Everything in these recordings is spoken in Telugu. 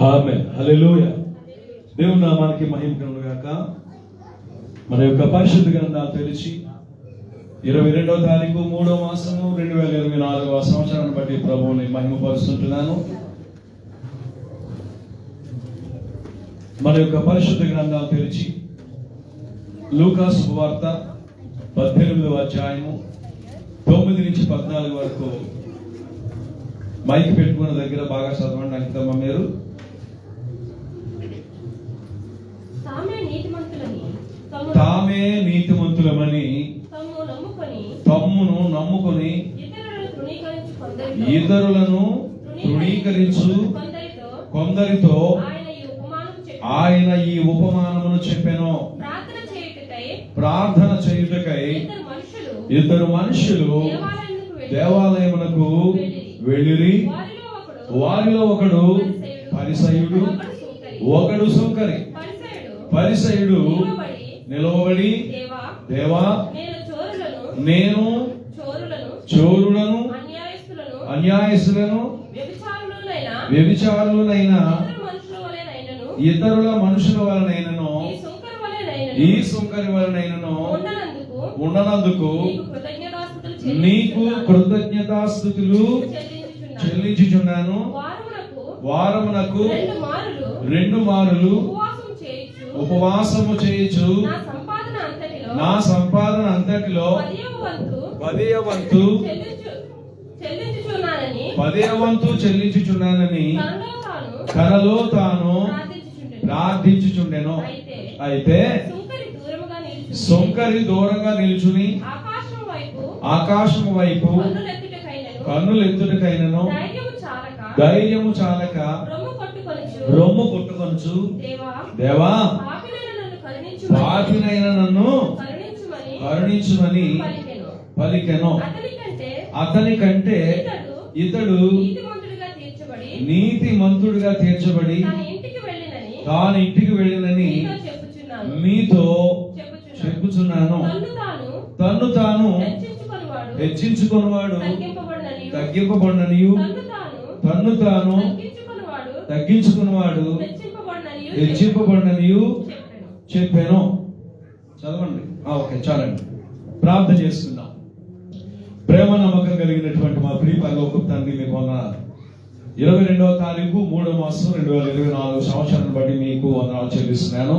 ఆమేన్. హల్లెలూయా. దేవుని నామానికి మహిమ కలుగును గాక. మన యొక్క పరిశుద్ధ గ్రంథాలు తెరిచి 22వ తారీఖు 3వ మాసము 2024వ సంవత్సరాన్ని బట్టి ప్రభువుని మహిమపరుస్తుంటున్నాను. మన యొక్క పరిశుద్ధ గ్రంథాలు తెరిచి లూకా శుభవార్త 18వ అధ్యాయము 9 నుంచి 14 వరకు మైక్ పెట్టుకున్న దగ్గర బాగా చదవండి. అంకితమ్మ మీరు. తామే నీతిమంతులమని తమ్మును నమ్ముకొని ఇతరులను తృణీకరించు కొందరితో ఆయన ఈ ఉపమానమును చెప్పెను. ప్రార్థన చేయుటకై ఇద్దరు మనుషులు దేవాలయమునకు వెళ్ళిరి. వారిలో ఒకడు పరిసయ్యుడు, ఒకడు సుంకరి. పరిసయ్యుడు నిలవబడి, దేవా, నేను చోరులను అన్యాయస్తులను వ్యభిచారులనైనా ఇతరుల మనుషుల వలనైనను ఈ సుంకరి వలనైనను ఉండనందుకు నీకు కృతజ్ఞతాస్తుతులు చెల్లించుచున్నాను. వారమునకు 2 మారులు ఉపవాసము చేయుచు నా సంపాదన అంతటిలో 10వ వంతు చెల్లించుచున్నానని తనలో తాను ప్రార్థించుచుండెను. అయితే సుంకరి దూరంగా నిలుచుని ఆకాశము వైపు కన్నులెత్తుటకైనను ధైర్యము చాలక రొమ్ము కొట్టుకొనుచు, దేవా, పాపినైన నన్ను కరుణించుమని పలికెను. అతని కంటే ఇతడు నీతిమంతుడిగా తీర్చబడి తాను ఇంటికి వెళ్ళినని మీతో చెప్పుచున్నాను. తన్ను తాను హెచ్చించుకొనివాడు తగ్గింపబడిననియు, తన్ను తాను తగ్గించుకున్నవాడు హెచ్చింపబడిననియు చెప్పాను. చదవండి. ఓకే, చాలండి. ప్రార్థన చేసుకుందాం. ప్రేమ నమ్మకం కలిగినటువంటి మా ప్రియ పరలోక తండ్రి, మీకు వందనాలు. 22వ తారీఖు 3వ మాసం 2024 సంవత్సరాన్ని బట్టి మీకు వందనాలు చెల్లిస్తున్నాను.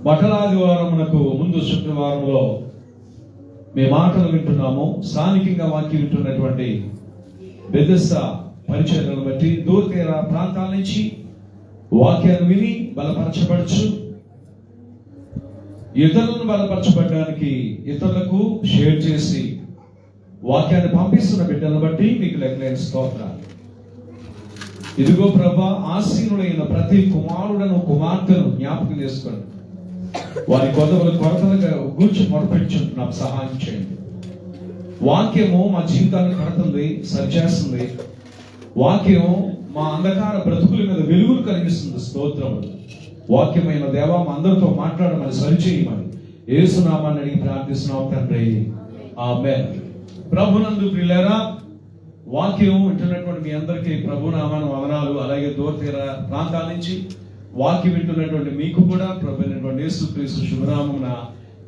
బట్టలాదివారమునకు ముందు శుక్రవారంలో మీ మాటలు వింటున్నాము. స్థానికంగా వాక్యం వింటున్నటువంటి బెథెస్దా పరిచర్యలను బట్టి దూర ప్రాంతాల నుంచి వాక్యాన్ని విని బలపరచబడచ్చు, ఇతరులను బలపరచబడడానికి ఇతరులకు షేర్ చేసి వాక్యాన్ని పంపిస్తున్న బిడ్డలను బట్టి మీకు లెక్కలేని స్తోత్రాలు. ఇదిగో ప్రభా, ఆసీనుడైన ప్రతి కుమారుడను కుమార్తెను జ్ఞాపకం చేసుకోండి. వారి కొరతలుగా గూర్చి మొరపెట్టుచుంటున్నాం, సహాయం చేయండి. వాక్యము మా జీవితాన్ని కడుతుంది, సరిచేస్తుంది. వాక్యం మా అంధకార బ్రతుకుల మీద వెలుగులు కలిగిస్తుంది. స్తోత్రములు. వాక్యమైన దేవా, మా అందరితో మాట్లాడమని, సరిచేయమని యేసునామాన్ని అడిగి ప్రార్థిస్తున్నాం తండ్రి. ఆమేన్. ప్రభునందు ప్రియులారా, వాక్యం వింటున్నటువంటి మీ అందరికీ ప్రభునామాన వందనాలు. అలాగే దూర తీర ప్రాంతాల నుంచి వాక్యం వింటున్నటువంటి మీకు కూడా ప్రభు అయినటువంటి యేసుక్రీస్తు శుభనామమున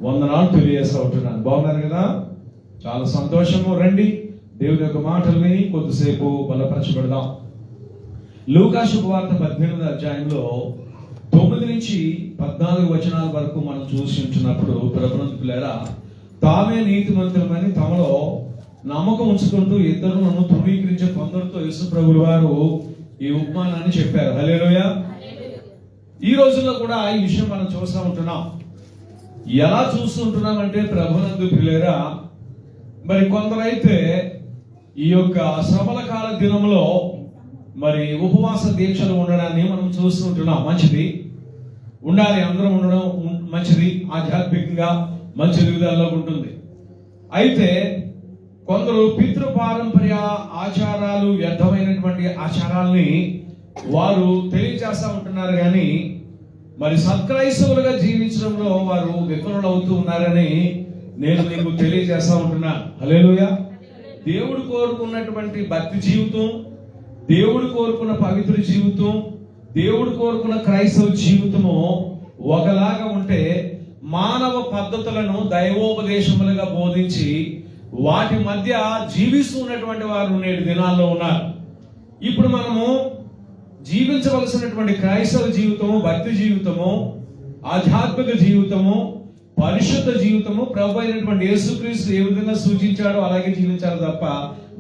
వందనాలు తెలియజేస్తూ ఉంటున్నాను. బాగున్నారు కదా? చాలా సంతోషము. రండి, దేవుని యొక్క మాటలు విని కొద్దిసేపు బలపరచబడదాం. లూకా శుభవార్త 18వ అధ్యాయంలో 9 నుంచి 14 వచనాల వరకు మనం చూసి ఉంటున్నప్పుడు, ప్రభునందులారా, తామే నీతిమంతులమని తమలో నమ్మకం ఉంచుకుంటూ ఇతరులను తృణీకరించే కొందరితో యేసు ప్రభువు వారు ఈ ఉపమానాన్ని చెప్పారు. హల్లెలూయా. ఈ రోజుల్లో కూడా ఈ విషయం మనం చూస్తూ ఉంటున్నాం. ఎలా చూస్తూ ఉంటున్నామంటే, ప్రభునందు ప్రియులారా, మరి కొందరైతే ఈ యొక్క శ్రమల కాల దినంలో మరి ఉపవాస దీక్షలు ఉండడాన్ని మనం చూస్తుంటున్నాం. మంచిది, ఉండాలి, అందరం ఉండడం మంచిది, ఆధ్యాత్మికంగా మంచి విధాల్లో ఉంటుంది. అయితే కొందరు పితృపారంపర్య ఆచారాలు, వ్యర్థమైనటువంటి ఆచారాల్ని వారు తెలియజేస్తా ఉంటున్నారు. కానీ మరి సత్క్రైస్తవులుగా జీవించడంలో వారు విఫలులు అవుతూ ఉన్నారని నేను మీకు తెలియజేస్తా ఉంటున్నాను. హల్లెలూయా. దేవుడు కోరుకున్నటువంటి భక్తి జీవితం, దేవుడు కోరుకున్న పవిత్ర జీవితం, దేవుడు కోరుకున్న క్రైస్తవ జీవితము ఒకలాగా ఉంటే, మానవ పద్ధతులను దైవోపదేశములుగా బోధించి వాటి మధ్య జీవిస్తున్నటువంటి వారు నేటి దినాల్లో ఉన్నారు. ఇప్పుడు మనము జీవించవలసినటువంటి క్రైస్తవ జీవితము, భక్తి జీవితము, ఆధ్యాత్మిక జీవితము, పరిశుద్ధ జీవితము ప్రభు అయినటువంటి యేసుక్రీస్తు ఏ విధంగా సూచించాడో అలాగే జీవించాలి తప్ప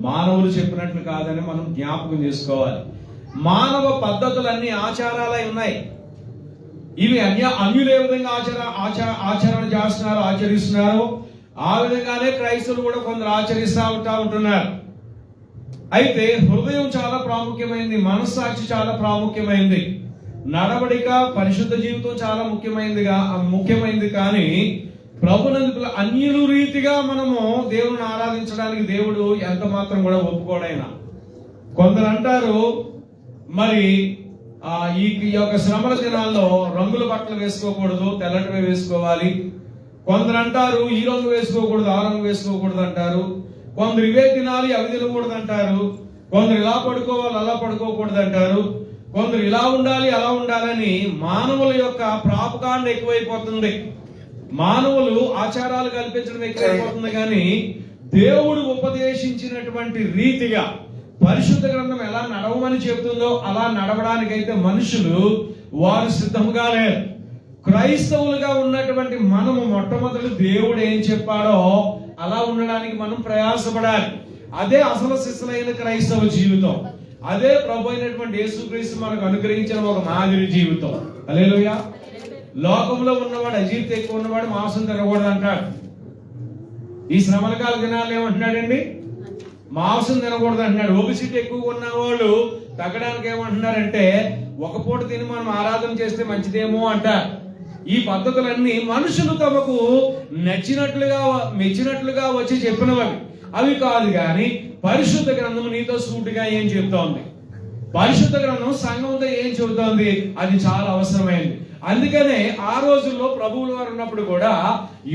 మానవులు చెప్పినట్లు కాదని మనం జ్ఞాపకం చేసుకోవాలి. మానవ పద్ధతులన్నీ ఆచారాలై ఉన్నాయి. ఇవి అన్యులు ఏ విధంగా ఆచరణ చేస్తున్నారో, ఆచరిస్తున్నారో ఆ విధంగానే క్రైస్తవులు కూడా కొందరు ఆచరిస్తూ ఉంటున్నారు. అయితే హృదయం చాలా ప్రాముఖ్యమైనది, మనస్సాక్షి చాలా ప్రాముఖ్యమైనది, నడవడిక పరిశుద్ధ జీవితం చాలా ముఖ్యమైనది. కానీ ప్రభునందు అన్యులు రీతిగా మనము దేవుని ఆరాధించడానికి దేవుడు ఎంత మాత్రం కూడా ఒప్పుకోడైనా. కొందరు అంటారు మరి ఈ యొక్క శ్రమల దినాల్లో రంగుల బట్టలు వేసుకోకూడదు, తెల్లటివే వేసుకోవాలి. కొందరు అంటారు ఈ రంగు వేసుకోకూడదు, ఆ రంగు వేసుకోకూడదు అంటారు. కొందరు ఇవే తినాలి, అవి తినకూడదు అంటారు. కొందరు ఇలా పడుకోవాలి, అలా పడుకోకూడదు అంటారు. కొందరు ఇలా ఉండాలి, అలా ఉండాలని మానవుల యొక్క ప్రాపకాండ ఎక్కువైపోతుంది. మానవులు ఆచారాలు కల్పించడం ఎక్కువైపోతుంది. కానీ దేవుడు ఉపదేశించినటువంటి రీతిగా పరిశుద్ధ గ్రంథం ఎలా నడవమని చెబుతుందో అలా నడవడానికైతే మనుషులు వారు సిద్ధంగా లేరు. క్రైస్తవులుగా ఉన్నటువంటి మనము మొట్టమొదటి దేవుడు ఏం చెప్పాడో అలా ఉండడానికి మనం ప్రయాసపడాలి. అదే అసలు శిశులైన క్రైస్తవ జీవితం. అదే ప్రభు అయినటువంటి యేసుక్రీస్తు మనకు అనుగ్రహించిన ఒక మాదిరి జీవితం. హల్లెలూయా. లోకంలో ఉన్నవాడు, అజీర్తి ఎక్కువ ఉన్నవాడు మాంసం తినకూడదు అంటాడు. ఈ శ్రమల కాల దినాలు ఏమంటున్నాడండి? మాంసం తినకూడదు అంటున్నాడు. ఒబిసిటీ ఎక్కువ ఉన్న వాళ్ళు తగ్గడానికి ఏమంటున్నారంటే ఒక పూట తిని మనం ఆరాధన చేస్తే మంచిదేమో అంటారు. ఈ పద్ధతులన్నీ మనుషులు తమకు మెచ్చినట్లుగా వచ్చి చెప్పినవి. అవి కాదు. కానీ పరిశుద్ధ గ్రంథం నీతో సూటిగా ఏం చెబుతోంది, పరిశుద్ధ గ్రంథం సంఘంతో ఏం చెబుతోంది, అది చాలా అవసరమైంది. అందుకనే ఆ రోజుల్లో ప్రభువుల వారు ఉన్నప్పుడు కూడా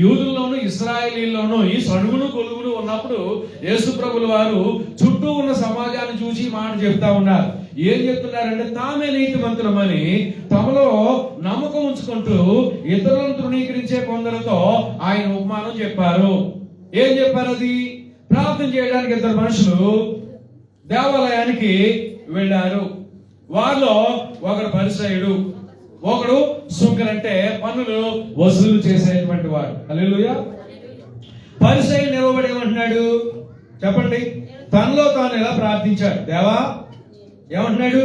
యూదుల్లోను ఇశ్రాయేలీల్లోనూ ఈ సడుగులు కొలుగులు ఉన్నప్పుడు యేసు ప్రభుల వారు చుట్టూ ఉన్న సమాజాన్ని చూసి మాట చెప్తా ఉన్నారు. ఏం చెప్తున్నారంటే తామే నీతిమంతులమని తమలో నమ్మకం ఉంచుకుంటూ ఇతరులను తృణీకరించే కొందరితో ఆయన ఉపమానం చెప్పారు. ఏం చెప్పారు? అది ప్రార్థన చేయడానికి ఇద్దరు మనుషులు దేవాలయానికి వెళ్ళారు. వారిలో ఒకడు పరిసయ్యుడు, ఒకడు సుంకర్, అంటే పన్నులు వసూలు చేసేటువంటి వాడు. హల్లెలూయా. పరిసయ్యుడు నిలబడి ఏమంటున్నాడు చెప్పండి? తనలో తాను ఎలా ప్రార్థించాడు? దేవా, ఏమంటున్నాడు?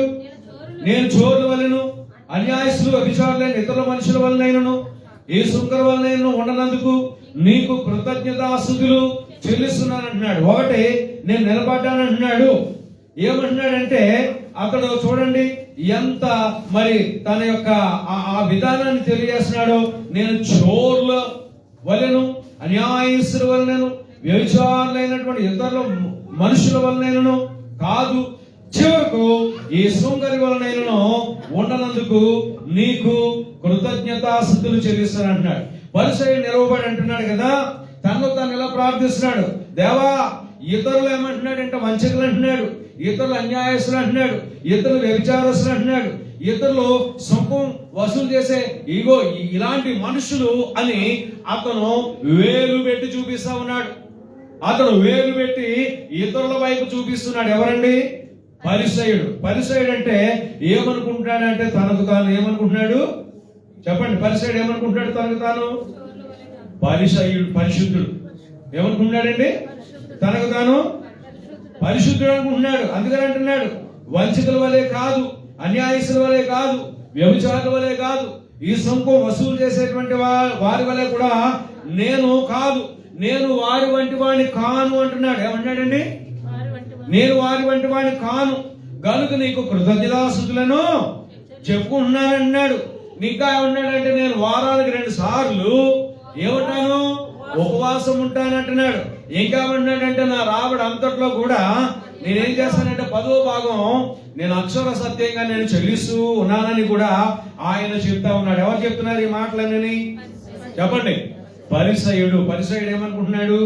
నేను చోరుల వలెను, అన్యాయస్తులు, అభిచారులైన ఇతరుల మనుషుల వలనైనను, ఈ సుంకర్ వలనైనను ఉండనందుకు నీకు కృతజ్ఞతాస్తుతులు చెల్లిస్తున్నాను అంటున్నాడు. ఒకటి నేను నిలబడ్డానంటున్నాడు. ఏమంటున్నాడంటే అతడు చూడండి ఎంత మరి తన యొక్క ఆ విధానాన్ని తెలియజేస్తున్నాడు. నేను చోర్ల వలెను, అన్యాయస్తుల వలనను, వ్యభిచారులైనటువంటి ఇతరుల మనుషుల వలనైనను కాదు, చివరకు ఈ సుంకరి వలనైనను ఉండనందుకు నీకు కృతజ్ఞతాస్తుతులు చెల్లిస్తాను అంటున్నాడు. పరిసయ్యుడు నిలవబడి అంటున్నాడు కదా, తనలో తాను ఎలా ప్రార్థిస్తున్నాడు? దేవా, ఇతరులు ఏమంటున్నాడంటే వంచకులు అంటున్నాడు, ఇతరులు అన్యాయస్తులు అంటున్నాడు, ఇతరులు వ్యభిచారస్తులు అంటున్నాడు, ఇతరులు సొంతం వసూలు చేసే ఇగో ఇలాంటి మనుషులు అని అతను వేలు పెట్టి చూపిస్తా ఉన్నాడు. అతను వేలు పెట్టి ఇతరుల వైపు చూపిస్తున్నాడు. ఎవరండి? పరిసయ్యుడు. పరిసయ్యుడు అంటే ఏమనుకుంటున్నాడంటే తనకు తాను ఏమనుకుంటున్నాడు చెప్పండి? పరిసయ్యుడు ఏమనుకుంటున్నాడు తనకు తాను? పరిశుద్ధుడు ఏమనుకుంటున్నాడండి? తనకు తాను పరిశుద్ధుడు అనుకుంటున్నాడు. అందుకని అంటున్నాడు వంచితుల వలె కాదు, అన్యాయస్తుల వలె కాదు, వ్యభిచారుల వలె కాదు, ఈ సొంతం వసూలు చేసేటువంటి వారి వలె కూడా నేను కాదు, నేను వారి వంటి వాడిని కాను అంటున్నాడు. ఏమంటున్నాడండి? నేను వారి వంటి వాడిని కాను గనుక నీకు కృతజ్ఞతాస్తుతులను చెప్పుకుంటున్నానన్నాడు. ఇంకా ఏమన్నాడంటే నేను వారానికి 2 సార్లు ఏమంటాను? ఉపవాసం ఉంటానంటున్నాడు. ఇంకా ఏమన్నాడంటే నా రాబడి అంతట్లో కూడా నేనేం చేస్తానంటే 10వ భాగం నేను అక్షర సత్యంగా నేను చెల్లిస్తూ ఉన్నానని కూడా ఆయన చెప్తా ఉన్నాడు. ఎవరు చెప్తున్నారు ఈ మాటలన్నీ చెప్పండి? పరిసయ్యుడు. పరిసయ్యుడు ఏమనుకుంటున్నాడు?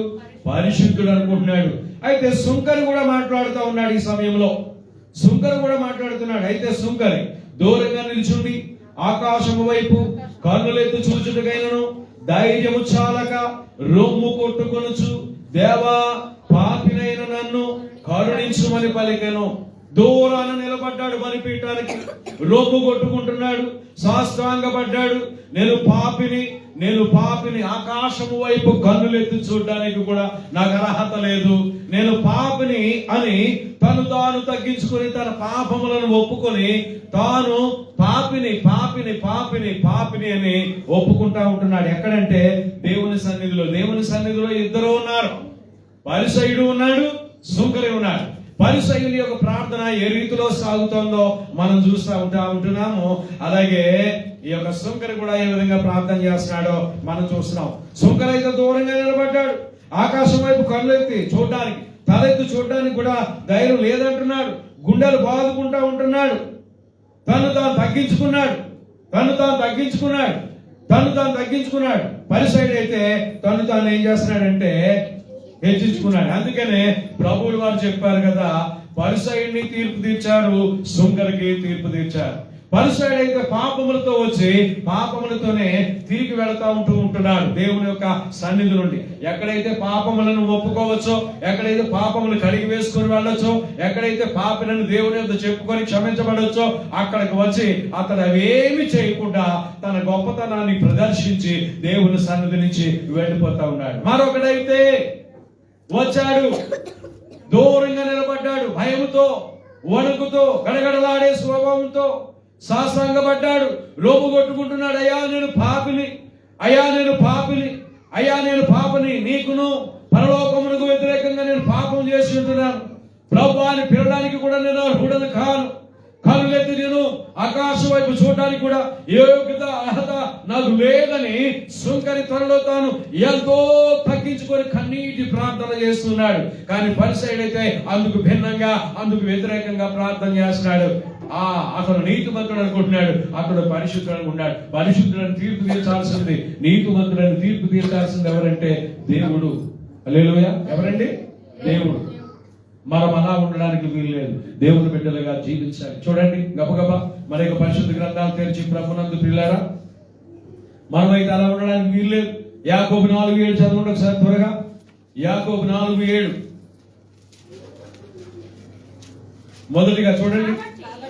పరిశుద్ధుడు అనుకుంటున్నాడు. అయితే సుంకరి కూడా మాట్లాడుతూ ఉన్నాడు ఈ సమయంలో. సుంకరు కూడా మాట్లాడుతున్నాడు. అయితే సుంకరి దూరంగా నిల్చుండి ఆకాశము వైపు కన్నులెత్తు చూచుటకైనను ధైర్యము చాలక రొమ్ము కొట్టుకొనుచు, దేవా పాపినైన నన్ను కరుణించుమని పలికెను. దూరాన నిలబడ్డాడు బలిపీఠానికి, రొమ్ము కొట్టుకుంటున్నాడు, సాష్టాంగపడ్డాడు. నేను పాపిని, ఆకాశము వైపు కన్నులెత్తి చూడడానికి కూడా నాకు అర్హత లేదు, నేను పాపిని అని తాను తగ్గించుకొని తన పాపములను ఒప్పుకొని తాను పాపిని అని ఒప్పుకుంటా ఉంటున్నాడు. ఎక్కడంటే దేవుని సన్నిధిలో ఇద్దరు ఉన్నారు. పరిసయ్యుడు ఉన్నాడు, సుంకరి ఉన్నాడు. పరిసయ్యుల యొక్క ప్రార్థన ఏ రీతిలో సాగుతోందో మనం చూస్తూ ఉంటున్నాము. అలాగే ఈ యొక్క సుంకరి కూడా ఏ విధంగా ప్రార్థన చేస్తున్నాడో మనం చూస్తున్నాం. సుంకరి అయితే దూరంగా నిలబడ్డాడు, ఆకాశం వైపు కళ్ళెత్తి చూడడానికి, తలెత్తి చూడడానికి కూడా ధైర్యం లేదంటున్నాడు. గుండెలు బాదుకుంటా ఉంటున్నాడు. తను తాను తగ్గించుకున్నాడు. పరిసయ్యుడు అయితే తాను ఏం చేస్తున్నాడంటే హెచ్చించుకున్నాడు. అందుకనే ప్రభువులు వారు చెప్పారు కదా, పరిసయ్యుడిని తీర్పు తీర్చారు, సుంకరికి తీర్పు తీర్చారు. పరిసయ్యుడు అయితే పాపములతో వచ్చి పాపములతోనే తిరిగి వెళతా ఉంటున్నాడు దేవుని యొక్క సన్నిధి నుండి. ఎక్కడైతే పాపములను ఒప్పుకోవచ్చో, ఎక్కడైతే పాపములు కడిగి వేసుకుని వెళ్ళొచ్చో, ఎక్కడైతే పాపిలను దేవుని యొక్క చెప్పుకొని క్షమించబడొచ్చో అక్కడికి వచ్చి అతడు అవేమి చేయకుండా తన గొప్పతనాన్ని ప్రదర్శించి దేవుని సన్నిధి నుంచి వెళ్ళిపోతా ఉన్నాడు. మరొకడైతే వచ్చాడు, దూరంగా నిలబడ్డాడు, భయముతో, వణుకుతో, గడగడలాడే స్వభావంతో సాష్టాంగపడ్డాడు, రోపు కొట్టుకుంటున్నాడు. అయ్యా నేను పాపిని, నీకును పరలోకమునకు వ్యతిరేకంగా నేను పాపం చేసి ఉంటున్నాను. ప్రభువాని పిలవడానికి కూడా నేను అర్హుడను కాను. కనులెత్తి నేను ఆకాశం వైపు చూడడానికి కూడా యోగ్యత, అర్హత నాకు లేదని సుంకరి తనలో తాను ఎంతో తగ్గించుకొని కన్నీటి ప్రార్థన చేస్తున్నాడు. కానీ పరిసయ్యుడు అయితే అందుకు భిన్నంగా, అందుకు వ్యతిరేకంగా ప్రార్థన చేస్తున్నాడు. అతను నీతిమంతుడు అనుకుంటున్నాడు, అతడు పరిశుద్ధుడు అనుకున్నాడు. పరిశుద్ధులను తీర్పు తీర్చాల్సింది, నీతిమంతులను తీర్పు తీర్చాల్సింది ఎవరంటే దేవుడు. హల్లెలూయా. ఎవరండి? దేవుడు. మనం అలా ఉండడానికి వీల్లేదు, దేవుని బిడ్డలుగా జీవించాలి. చూడండి, గబగబా మన యొక్క పరిశుద్ధ గ్రంథాలు తెరిచి ప్రభునందు పిల్లారా, మనమైతే అలా ఉండడానికి వీల్లేదు. యాకోబు 4:7 చదవండి ఒకసారి త్వరగా. యాకోబు 4:7 మొదటిగా చూడండి.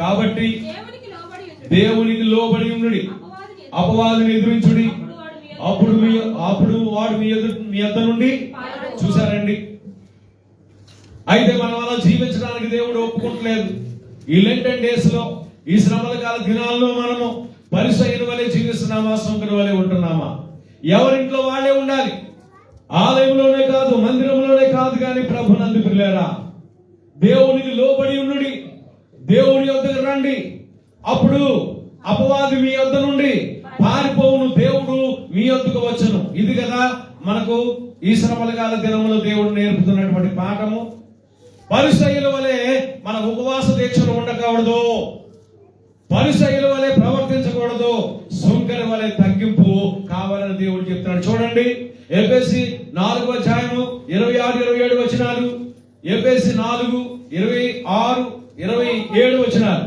కాబట్టి దేవునికి లోబడి ఉండుడి, అపవాదిని ఎదురించుడి, అప్పుడు వాడు మీ యొద్ద నుండి. చూసారండి, అయితే మనం అలా జీవించడానికి దేవుడు ఒప్పుకోవట్లేదు. ఈ లెంటన్ డేస్ లో, ఈ శ్రమల కాల దినాల్లో మనము పరిసయ్యుని వలె జీవిస్తున్నామా, సుంకరి వలె ఉంటున్నామా? ఎవరింట్లో వాళ్ళే ఉండాలి, ఆలయంలోనే కాదు, మందిరంలోనే కాదు. కానీ ప్రభునందు పిల్లారా, దేవునికి లోబడి ఉండుడి, దేవుని యొద్దకు రండి, అప్పుడు అపవాది మీ యొద్ద నుండి పారిపోవును, దేవుడు మీ యొద్దకు వచ్చును. ఇది కదా మనకు ఈ శ్రమల కాల దినములో దేవుడు నేర్పుతున్నటువంటి పాఠము. పరిసయ్యుల వలె మన ఉపవాస దీక్షలు ఉండకూడదు, పరిసయ్యుల వలె ప్రవర్తించకూడదు, సుంకరి వలె తగ్గింపు కావాలని దేవుడు చెప్తున్నాడు. చూడండి, ఎఫెసీ 4:26-27 వచనాలు. ఎఫెసీ 4:26-27 వచనాలు.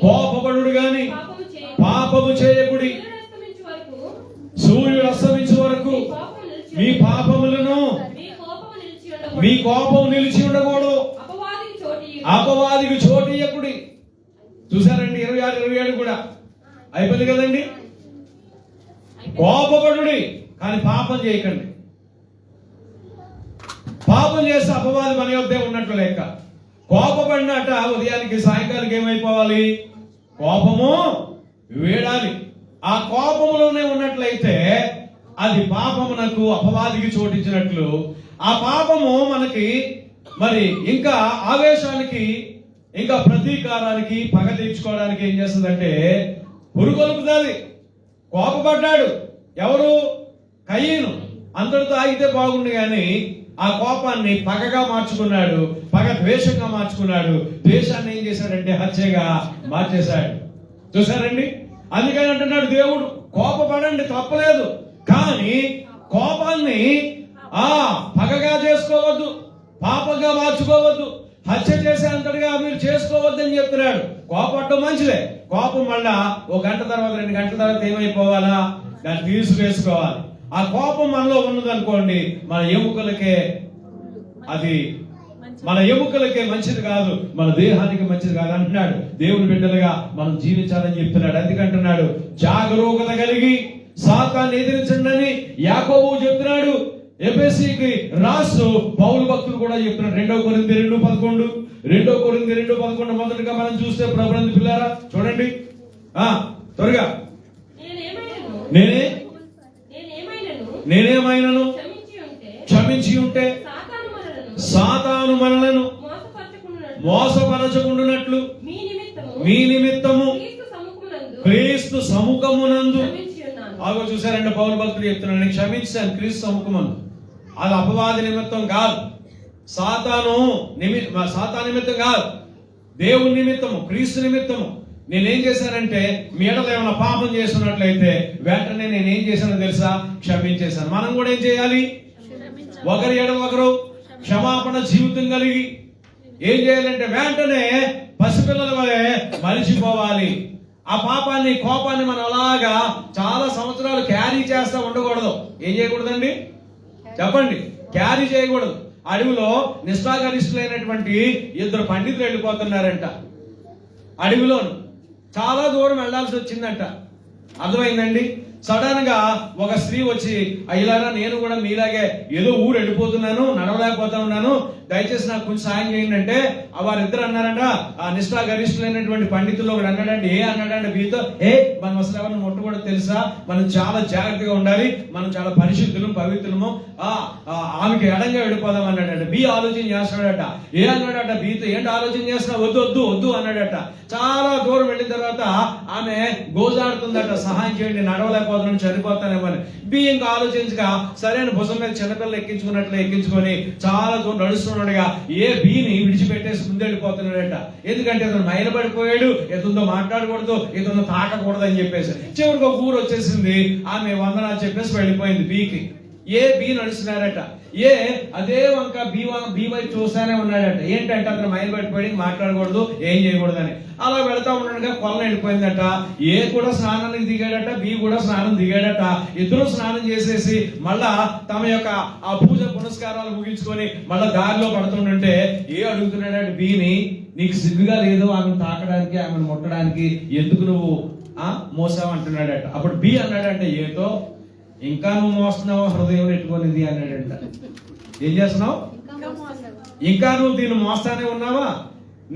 కోపపడుడు గాని పాపము చేయకుడి, సూర్యుడు అస్తమించు వరకు మీ పాపములను, మీ కోపం నిలిచి ఉండకూడదు, అపవాదికి చోటు ఇయ్యకుడి. చూసారండి, 26-27 కూడా అయిపోయింది కదండి. కోపపడుడి కానీ పాపం చేయకండి. పాపం చేస్తే అపవాది మన యొద్దే ఉన్నట్లు లెక్క. కోపపడినట ఉదయానికి సాయంకాలం ఏమైపోవాలి? కోపము వేడాలి. ఆ కోపములోనే ఉన్నట్లయితే అది పాపమునకు, అపవాదికి చోటించినట్లు. ఆ పాపము మనకి మరి ఇంకా ఆవేశానికి, ఇంకా ప్రతీకారానికి, పగ తీర్చుకోవడానికి ఏం చేస్తుందంటే పురుగొలుపుతుంది. కోపపడ్డాడు ఎవరు? కయీను. అందరితో ఆగితే బాగుండు కానీ ఆ కోపాన్ని పగగా మార్చుకున్నాడు, పగ ద్వేషంగా మార్చుకున్నాడు. ద్వేషాన్ని ఏం చేశాడంటే హత్యగా మార్చేశాడు. చూసారండి, అందుకని అంటున్నాడు దేవుడు, కోపపడండి తప్పలేదు, కానీ కోపాన్ని పగగా చేసుకోవద్దు, పాపంగా మార్చుకోవద్దు, హత్య చేసేంతటిగా మీరు చేసుకోవద్దని చెప్తున్నాడు. కోపడటం మంచిదే. కోపం మళ్ళా 1 గంట తర్వాత 2 గంటల తర్వాత ఏమైపోవాలా? దాన్ని తీసివేసుకోవాలి. ఆ కోపం మనలో ఉన్నదనుకోండి, మన ఎముకలకే మంచిది కాదు, మన దేహానికి మంచిది కాదు అంటున్నాడు. దేవుని బిడ్డలుగా మనం జీవించాలని చెప్తున్నాడు. అందుకంటున్నాడు జాగరూకత కలిగి సాతాన్ని ఎదిరించండి అని యాకోబు చెప్తున్నాడు. ఎఫెసీకి రాస్తూ పౌలు భక్తుడు కూడా చెప్తున్నాడు. 2 కొరింథీ 2:11 మొదటగా మనం చూస్తే ప్రభునందు పిల్లారా చూడండి, త్వరగా. నేనేమైనను క్షమించి ఉంటే సాతాను మనలను మోసపరచకుండునట్లు మీ నిమిత్తము క్రీస్తు సముఖమునందు. ఆగో చూసారంటే పౌలు భక్తుడు చెప్తున్నాడు, నేను క్షమించాను క్రీస్తు సముఖమందు. అది అపవాది నిమిత్తం కాదు, సాతాను నిమిత్తం కాదు, దేవుని నిమిత్తము, క్రీస్తు నిమిత్తము. నేనేం చేశానంటే మీ ఎడల ఏమైనా పాపం చేస్తున్నట్లయితే వెంటనే నేనేం చేశానో తెలుసా? క్షమించేశాను. మనం కూడా ఏం చేయాలి? ఒకరి ఎడల ఒకరు క్షమాపణ జీవితం కలిగి ఏం చేయాలంటే వెంటనే పసిపిల్లల వలె మరిచిపోవాలి. ఆ పాపాన్ని, కోపాన్ని మనం అలాగా చాలా సంవత్సరాలు క్యారీ చేస్తా ఉండకూడదు. ఏం చేయకూడదండి? చెప్పండి. క్యారీ చేయకూడదు. అడవిలో నిష్ఠాగరిష్ఠులైనటువంటి 2 పండితులు వెళ్ళిపోతున్నారంట. అడవిలో చాలా దూరం వెళ్లాల్సి వచ్చిందంట. అర్థమైందండి? సడన్ గా ఒక స్త్రీ వచ్చి, అయ్యలారా నేను కూడా మీలాగే ఏదో ఊరు వెళ్ళిపోతున్నాను, నడవలేకపోతా ఉన్నాను, దయచేసి నాకు కొంచెం సాయం చేయండి అంటే వారిద్దరు అన్నారంట. ఆ నిష్ఠాగరిష్ఠులైనటువంటి పండితుల్లో ఒకడు అన్నాడంటే, అన్నాడంటే మీతో, మనం అసలు ఎవరిని ముట్టకూడదు తెలుసా, మనం చాలా జాగ్రత్తగా ఉండాలి, మనం చాలా పరిశుద్ధులు పవిత్రులము, ఆమెకి ఎడంగా వెళ్ళిపోదాం అన్నాడట. బి ఆలోచన చేస్తున్నాడట. అన్నాడట బీతో, ఏంటి ఆలోచన చేస్తున్నా? వద్దు అన్నాడట. చాలా దూరం వెళ్ళిన తర్వాత ఆమె గోజాడుతుందట, సహాయం చేయండి, నడవలేకపోతున్నాను, చనిపోతానేమని. బి ఇంకా ఆలోచించగా సరైన భుజం మీద చిన్నపిల్లలు ఎక్కించుకొని చాలా దూరం నడుస్తున్నాడుగా బిని విడిచిపెట్టేసి ముందెళ్ళిపోతున్నాడట. ఎందుకంటే అతను మైలబడిపోయాడు, ఇతనితో మాట్లాడకూడదు, ఇతను తాకకూడదు అని చెప్పేసి. చివరికి ఒక ఊరు వచ్చేసింది, ఆమె వందనాలు చెప్పేసి వెళ్ళిపోయింది. బికి బి నడుస్తున్నారట. అదే వంక బి వైపు చూస్తానే ఉన్నాడట. ఏంటంటే అతను మైలబడిపోయి మాట్లాడకూడదు, ఏం చేయకూడదు అని. అలా వెళ్తా ఉండగా కొలను వెళ్ళిపోయిందట. కూడా స్నానానికి దిగాడట, బి కూడా స్నానం దిగాడట. ఇద్దరు స్నానం చేసేసి మళ్ళా తమ యొక్క ఆ పూజ పునస్కారాలు ముగించుకొని మళ్ళా దారిలో పడుతుంటే అడుగుతున్నాడట బిని, నీకు సిగ్గుగా లేదు ఆమెను తాకడానికి, ఆమెను ముట్టడానికి, ఎందుకు నువ్వు మోసావు అంటున్నాడట. అప్పుడు బి అన్నాడంటే, ఇంకా నువ్వు మోస్తున్నావు, హృదయం పెట్టుకునేది అన్నాడంట. ఏం చేస్తున్నావు? ఇంకా నువ్వు దీన్ని మోస్తానే ఉన్నావా?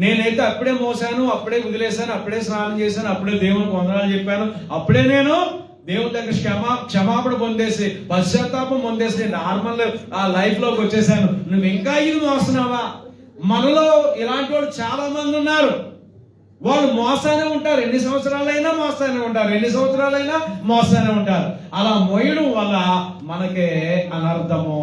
నేనైతే అప్పుడే మోసాను, అప్పుడే వదిలేశాను, అప్పుడే స్నానం చేశాను, అప్పుడే దేవునికి వందనాలు చెప్పాను, అప్పుడే నేను దేవుని దగ్గర క్షమాపణ పొందేసి పశ్చాత్తాపం పొందేసి నార్మల్ లైఫ్ లోకి వచ్చేసాను. నువ్వు ఇంకా ఇది మోస్తున్నావా? మనలో ఇలాంటి వాళ్ళు చాలా మంది ఉన్నారు. వాళ్ళు మోస్తానే ఉంటారు, ఎన్ని సంవత్సరాలైనా మోస్తానే ఉంటారు. అలా మోయడం వల్ల మనకే అనర్థము.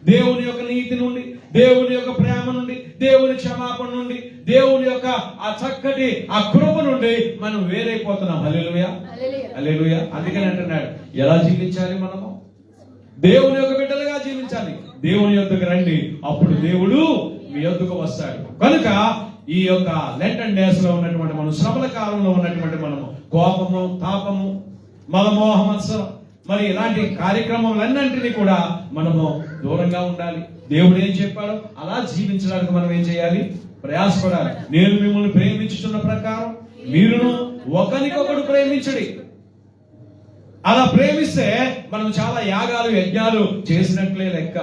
దేవుని యొక్క నీతి నుండి, దేవుని యొక్క ప్రేమ నుండి, దేవుని క్షమాపణ నుండి, దేవుని యొక్క ఆ చక్కటి ఆ కృప నుండి మనం వేరైపోతున్నాం. హల్లెలూయా, హల్లెలూయా. అందుకని అంటున్నాడు, ఎలా జీవించాలి? మనము దేవుని యొక్క బిడ్డలుగా జీవించాలి. దేవుని యొద్దకు రండి, అప్పుడు దేవుడు మీ యొద్దకు వస్తాడు. కనుక ఈ యొక్క లెంటన్ డేస్ లో ఉన్నటువంటి మనం, శ్రమల కాలంలో ఉన్నటువంటి మనము కోపము, తాపము, మలమోహ మత్సరం, మరి ఇలాంటి కార్యక్రమాలన్నింటినీ కూడా మనము దూరంగా ఉండాలి. దేవుడు ఏం చెప్పాడో అలా జీవించడానికి మనం ఏం చేయాలి? ప్రయాసపడాలి. నేను మిమ్మల్ని ప్రేమించుతున్న ప్రకారం మీరును ఒకరికొకడు ప్రేమించండి. అలా ప్రేమిస్తే మనం చాలా యాగాలు, యజ్ఞాలు చేసినట్లే లెక్క.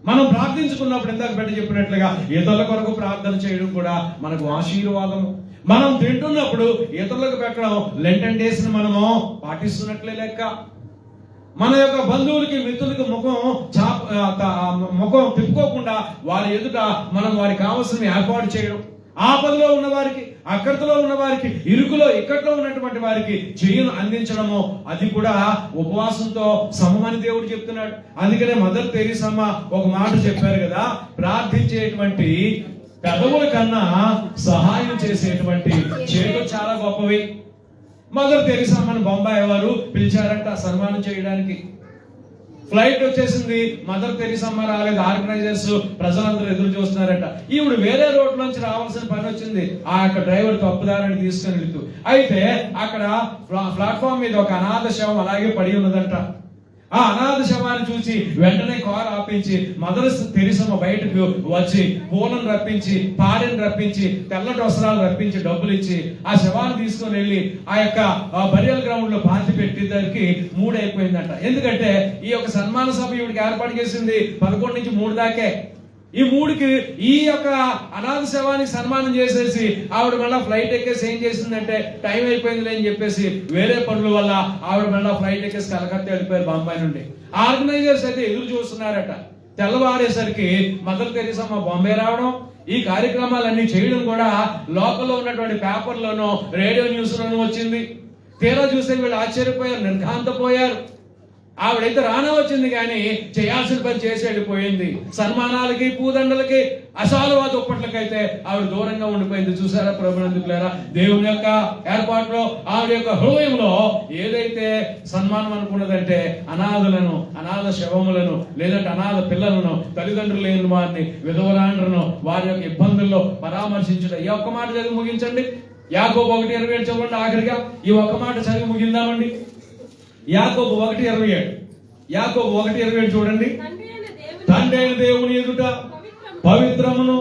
మనం ప్రార్థించుకున్నప్పుడు ఇందాక బిడ్డ చెప్పినట్లుగా ఇతరుల కొరకు ప్రార్థన చేయడం కూడా మనకు ఆశీర్వాదము. మనం తింటున్నప్పుడు ఇతరులకు పెట్టడం లెంటన్ డేస్ ని మనము పాటిస్తున్నట్లే లెక్క. మన యొక్క బంధువులకి, మిత్రులకి ముఖం తిప్పుకోకుండా వారి ఎదుట మనం వారికి కావాల్సినవి ఏర్పాటు చేయడం, ఆపదలో ఉన్న వారికి, అక్కడలో ఉన్న వారికి, ఇరుకులో ఇక్కట్లో ఉన్నటువంటి వారికి చెయ్యను అందించడము, అది కూడా ఉపవాసంతో సమమని దేవుడు చెప్తున్నాడు. అందుకనే మదర్ తెరీసమ్మ ఒక మాట చెప్పారు కదా, ప్రార్థించేటువంటి పెదవుల కన్నా సహాయం చేసేటువంటి చేతులు చాలా గొప్పవి. మదర్ తెరీసమ్మని బొంబాయి వారు పిలిచారంట సన్మానం చేయడానికి. ఫ్లైట్ వచ్చేసింది, మదర్ తెరిసమ్మ రాలేదు, ఆర్గనైజర్స్ ప్రజలందరూ ఎదురు చూస్తున్నారట. ఈవిడ వేరే రోడ్ నుంచి రావాల్సిన పని వచ్చింది, ఆ యొక్క డ్రైవర్ తప్పుదారని తీసుకుని వెళుతూ. అయితే అక్కడ ప్లాట్ఫామ్ మీద ఒక అనాథ శవం అలాగే పడి ఉన్నదంట. ఆ అనాథ శవాన్ని చూసి వెంటనే కారు ఆపించి మదర్ తెరిసమ్మ బయటకు వచ్చి పూలను రప్పించి, పాడెను రప్పించి, తెల్లటి వస్త్రాలు రప్పించి, డబ్బులు ఇచ్చి ఆ శవాన్ని తీసుకొని వెళ్ళి ఆ యొక్క బరియల్ గ్రౌండ్ లో పాతి పెట్టేదానికి 3 అయిపోయిందంట. ఎందుకంటే ఈ యొక్క సన్మాన సభ ఈవిడికి ఏర్పాటు చేసింది 11 నుంచి 3 దాకే. ఈ 3కి ఈ యొక్క అనాథ శవానికి సన్మానం చేసేసి ఆవిడ మళ్ళా ఫ్లైట్ ఎక్కేసి ఏం చేసిందంటే టైం అయిపోయింది అని చెప్పేసి వేరే పనుల వల్ల ఆవిడ మళ్ళా ఫ్లైట్ ఎక్కేసి కలకత్తా వెళ్ళిపోయారు బాంబాయి నుండి. ఆర్గనైజర్స్ అయితే ఎదురు చూస్తున్నారట. తెల్లవారేసరికి మదర్ తెరిసమ్మ బాంబే రావడం, ఈ కార్యక్రమాలన్నీ చేయడం కూడా లోకల్లో ఉన్నటువంటి పేపర్లోనూ రేడియో న్యూస్ లోనూ వచ్చింది. తీరా చూస్తే వీళ్ళు ఆశ్చర్యపోయారు, నిర్ఘాంతపోయారు. ఆవిడైతే రానే వచ్చింది కానీ చేయాల్సిన పని చేసి వెళ్ళిపోయింది. సన్మానాలకి, పూదండలకి, అశాలువా దుప్పట్లకైతే ఆవిడ దూరంగా ఉండిపోయింది. చూసారా ప్రభునందుకులారా, దేవుని యొక్క ఏర్పాటులో ఆవిడ యొక్క హృదయంలో ఏదైతే సన్మానం అనుకున్నదంటే అనాథలను, అనాథ శవములను, లేదంటే అనాథ పిల్లలను, తల్లిదండ్రులు లేని వారిని, విధవరాండ్రను, వారి యొక్క ఇబ్బందుల్లో పరామర్శించడం. ఈ ఒక్క మాట చదివి ముగించండి. యాకోబు 1:27 చదవండి. ఆఖరిగా ఈ ఒక్క మాట చదివి ముగిందామండి. యాకోబు 1:27. యాకోబు 1:27 చూడండి. తండ్రి అయిన దేవుని ఎదుట పవిత్రమును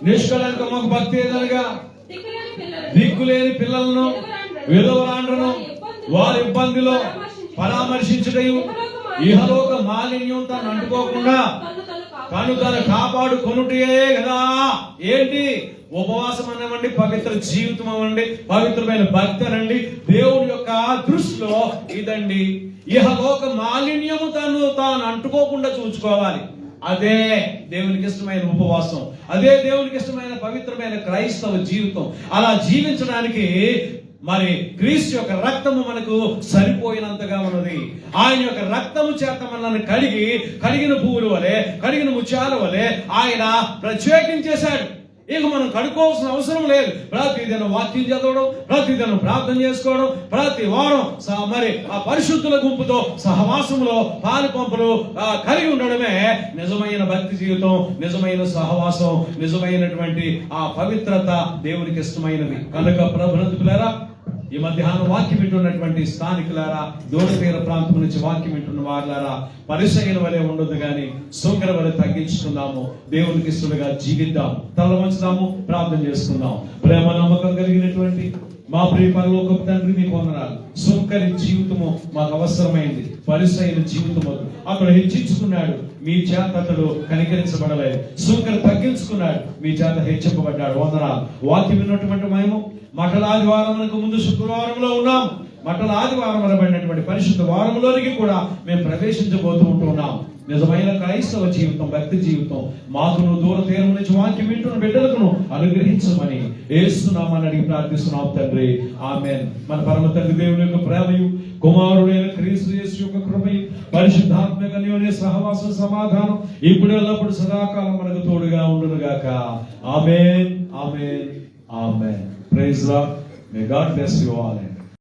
నిష్కళంకముకు భక్తి ఏదనగా దిక్కులేని పిల్లలను, విధవరాండ్రను వారి ఇబ్బందిలో పరామర్శించుటయు, ఇహలోక మాలిన్యం తను అంటుకోకుండా తను కాపాడుకొనుటే కదా. ఏంటి? ఉపవాసం అనండి, పవిత్ర జీవితం అనండి, పవిత్రమైన భక్తి అనండి. దేవుని యొక్క దృష్టిలో ఇదండి. ఇహలోక మాలిన్యము తాను అంటుకోకుండా చూసుకోవాలి. అదే దేవునికి ఇష్టమైన ఉపవాసం, అదే దేవునికి ఇష్టమైన పవిత్రమైన క్రైస్తవ జీవితం. అలా జీవించడానికి మరి క్రీస్తు యొక్క రక్తము మనకు సరిపోయినంతగా ఉన్నది. ఆయన యొక్క రక్తము చేత మనల్ని కడిగిన పువ్వుల వలె, కడిగిన ముత్యాల వలె ఆయన ప్రత్యేకించేశాడు. ఇక మనం కడుక్కోవాల్సిన అవసరం లేదు. ప్రతిదినం వాక్యం చదవడం, ప్రతిదినం ప్రార్థన చేసుకోవడం, ప్రతి వారం మరి ఆ పరిశుద్ధుల గుంపుతో సహవాసంలో పాలు పంపులు కలిగి ఉండడమే నిజమైన భక్తి జీవితం, నిజమైన సహవాసం, నిజమైనటువంటి ఆ పవిత్రత దేవునికి ఇష్టమైనది. కనుక ప్రభునందుకులారా, ఈ మధ్యాహ్నం వాక్యం వింటున్నటువంటి స్థానికులారా, దూర తీర ప్రాంతం నుంచి వాక్యం వింటున్న వారులారా, పరిసయ్యుల వలె ఉండదు కానీ సోకర వలె తగ్గించుకుందాము. దేవునికి ఇష్టలుగా జీవిద్దాం. తల వంచుదాము, ప్రార్థన చేసుకుందాం. ప్రేమ నమ్మకం కలిగినటువంటి మా ప్రియ పరలోకపు తండ్రి, మీకు వందనాలు. సోకరి జీవితము మాకు అవసరమైంది. పరిసయ్యుల జీవితము అక్కడ హెచ్చించుకున్నాడు, మీ చేత అతడు కనికరించబడలేదు. సోకరు తగ్గించుకున్నాడు, మీ చేత హెచ్చింపబడ్డాడు. వందనాలు. వాక్యం విన్నటువంటి మేము మఠల ఆదివారమునకు ముందు శుక్రవారంలో ఉన్నాం. మఠల ఆదివారం అనబడినటువంటి పరిశుద్ధ వారంలోనికి కూడా మేము ప్రవేశించబోతూ ఉంటున్నాం. నిజమైన క్రైస్తవ జీవితం, భక్తి జీవితం మాకును దూర తీరం నుంచి వాక్యం వింటున్న బిడ్డలకును అనుగ్రహించమని యేసునామమున అడిగి ప్రార్థిస్తున్నాం తండ్రి. ఆమేన్. మన పరమ తండ్రి దేవుని యొక్క ప్రేమయు, కుమారుడైన క్రీస్తు యేసు యొక్క కృపయు, పరిశుద్ధాత్మ యొక్క అన్యోన్య సహవాసం, సమాధానం ఇప్పుడు ఎల్లప్పుడు సదాకాలం మనకు తోడుగా ఉండును గాక. ఆమేన్, ఆమేన్, ఆమేన్. Praise God. May God bless you all.